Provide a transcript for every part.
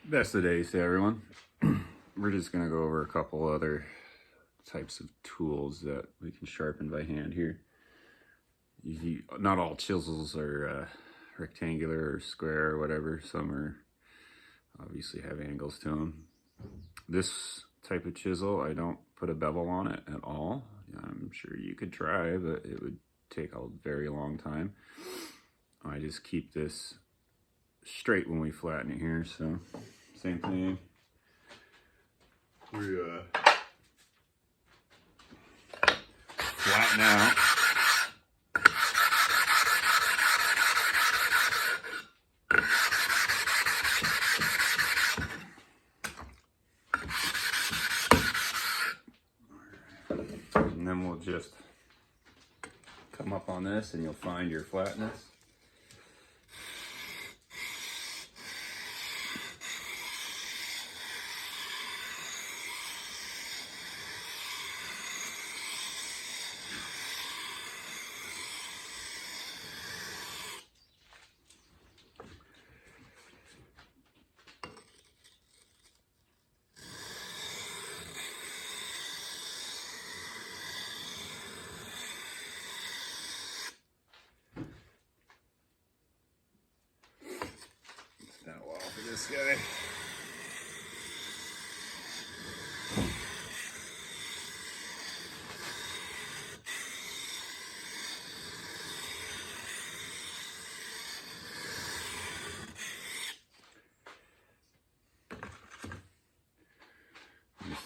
Best of the day to everyone. We're just going to go over a couple other types of tools that we can sharpen by hand here. Not all chisels are rectangular or square or whatever. Some are obviously have angles to them. This type of chisel, I don't put a bevel on it at all. I'm sure you could try, but it would take a very long time. I just keep this straight when we flatten it here, so same thing. We flatten out. And then we'll just come up on this and you'll find your flatness. It's been a while for this guy.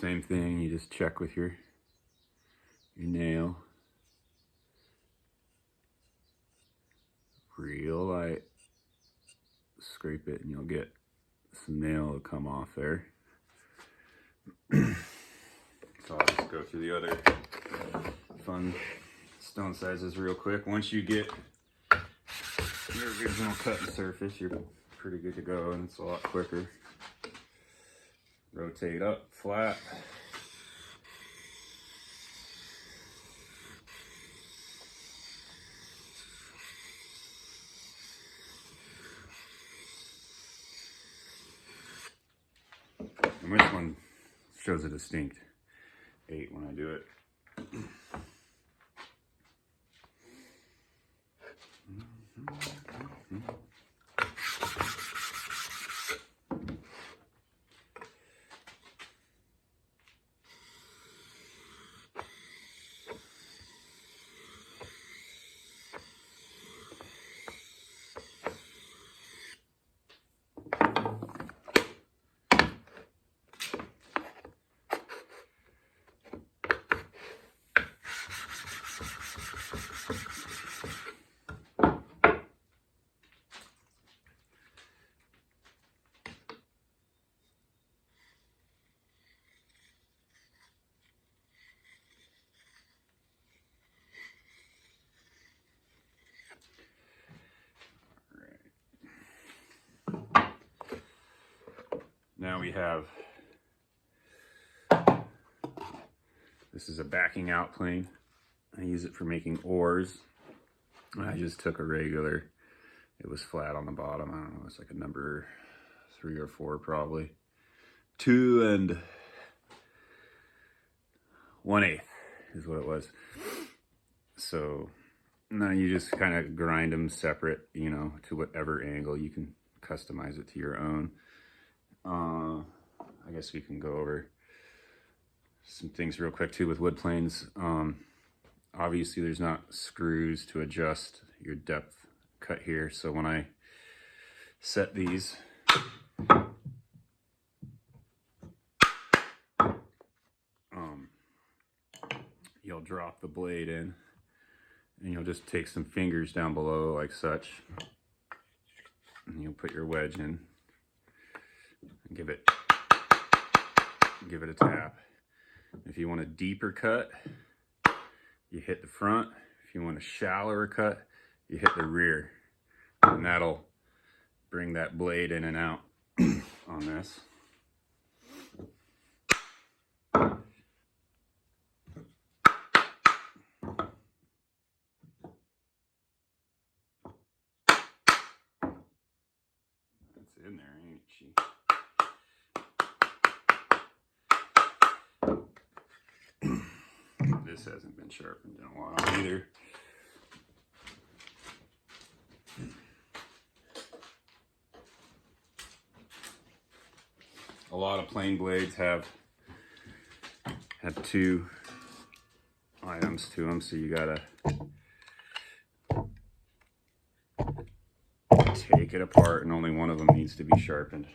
Same thing, you just check with your nail. Real light. Scrape it and you'll get some nail to come off there. So I'll just go through the other fun stone sizes real quick. Once you get your original cutting surface, you're pretty good to go, and it's a lot quicker. Rotate up, flat. And this one shows a distinct 8 when I do it. Now we have, this is a backing out plane. I use it for making oars. I just took a regular, it was flat on the bottom. I don't know, it's like a number 3 or 4 probably. 2 1/8 is what it was. So now you just kind of grind them separate, you know, to whatever angle. You can customize it to your own. I guess we can go over some things real quick too with wood planes. Obviously there's not screws to adjust your depth cut here. So when I set these, you'll drop the blade in and you'll just take some fingers down below like such. And you'll put your wedge in and give it a tap. If you want a deeper cut, you hit the front. If you want a shallower cut, you hit the rear. And that'll bring that blade in and out on this. It's in there, ain't she? this hasn't been sharpened in a while either. A lot of plane blades have two items to them, so you gotta take it apart, and only one of them needs to be sharpened.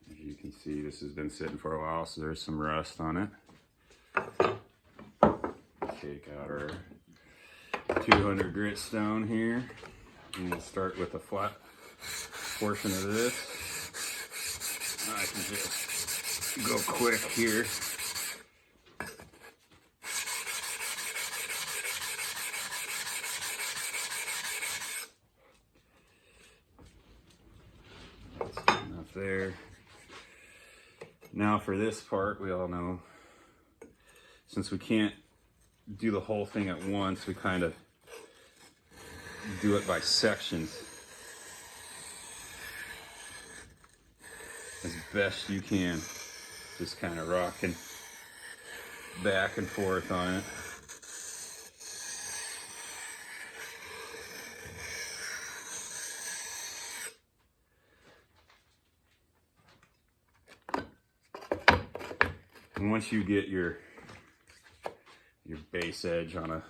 As you can see, this has been sitting for a while, so there's some rust on it. Take out our 200 grit stone here, and we'll start with the flat portion of this. I can just go quick here. That's enough there. Now for this part, we all know, since we can't do the whole thing at once, we kind of do it by sections as best you can, just kind of rocking back and forth on it. And once you get your base edge on a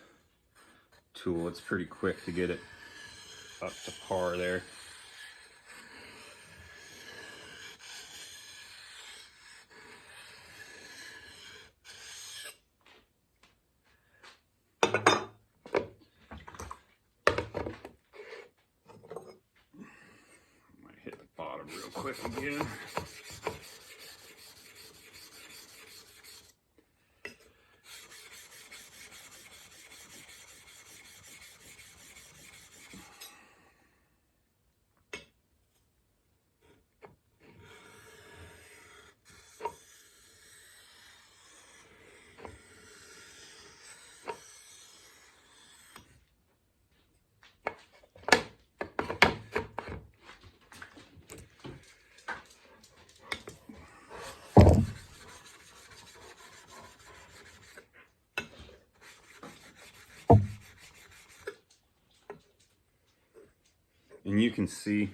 tool, it's pretty quick to get it up to par there. Might hit the bottom real quick again. And you can see,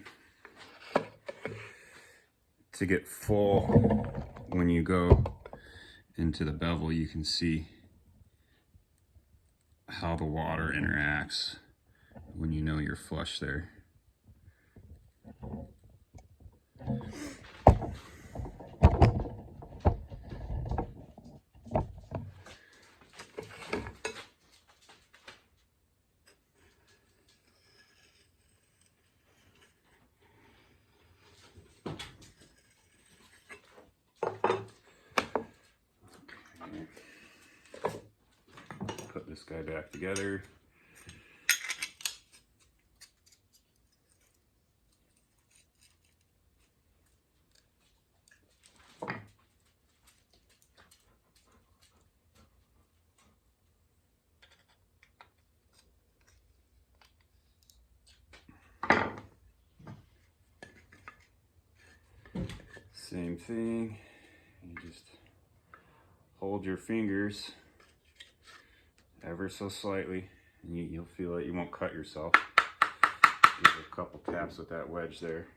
to get full, when you go into the bevel, you can see how the water interacts when you know you're flush there. Put this guy back together. Same thing, you just hold your fingers ever so slightly, and you'll feel it. You won't cut yourself. Give it a couple taps with that wedge there.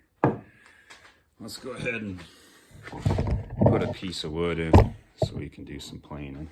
Let's go ahead and put a piece of wood in so we can do some planing.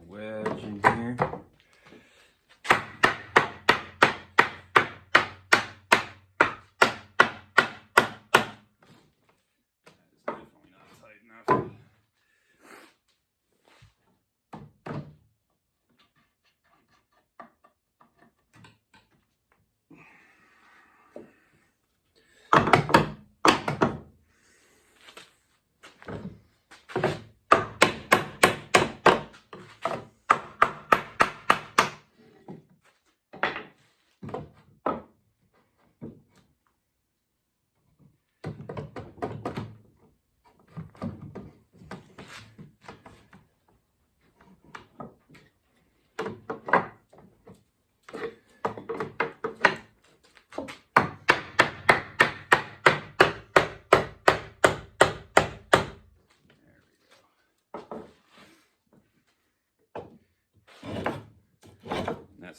Wedge in here.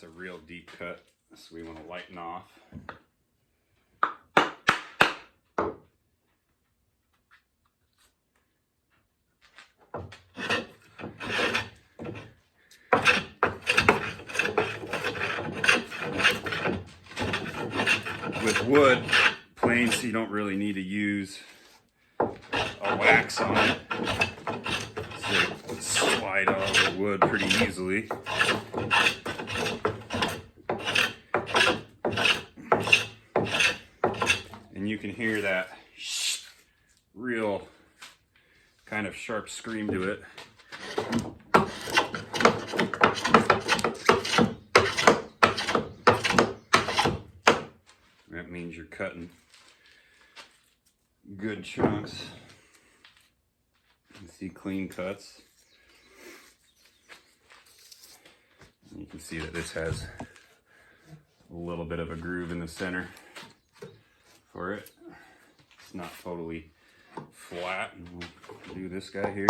That's a real deep cut, so we want to lighten off. With wood, planes, you don't really need to use a wax on it. So it slide all over wood pretty easily. And you can hear that real kind of sharp scream to it. That means you're cutting good chunks. You see clean cuts. You can see that this has a little bit of a groove in the center for it. It's not totally flat. And we'll do this guy here.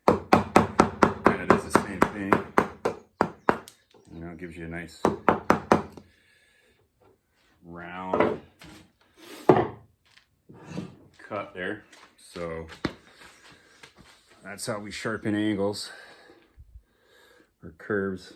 Kind of does the same thing. You know, it gives you a nice round cut there. So that's how we sharpen angles or curves.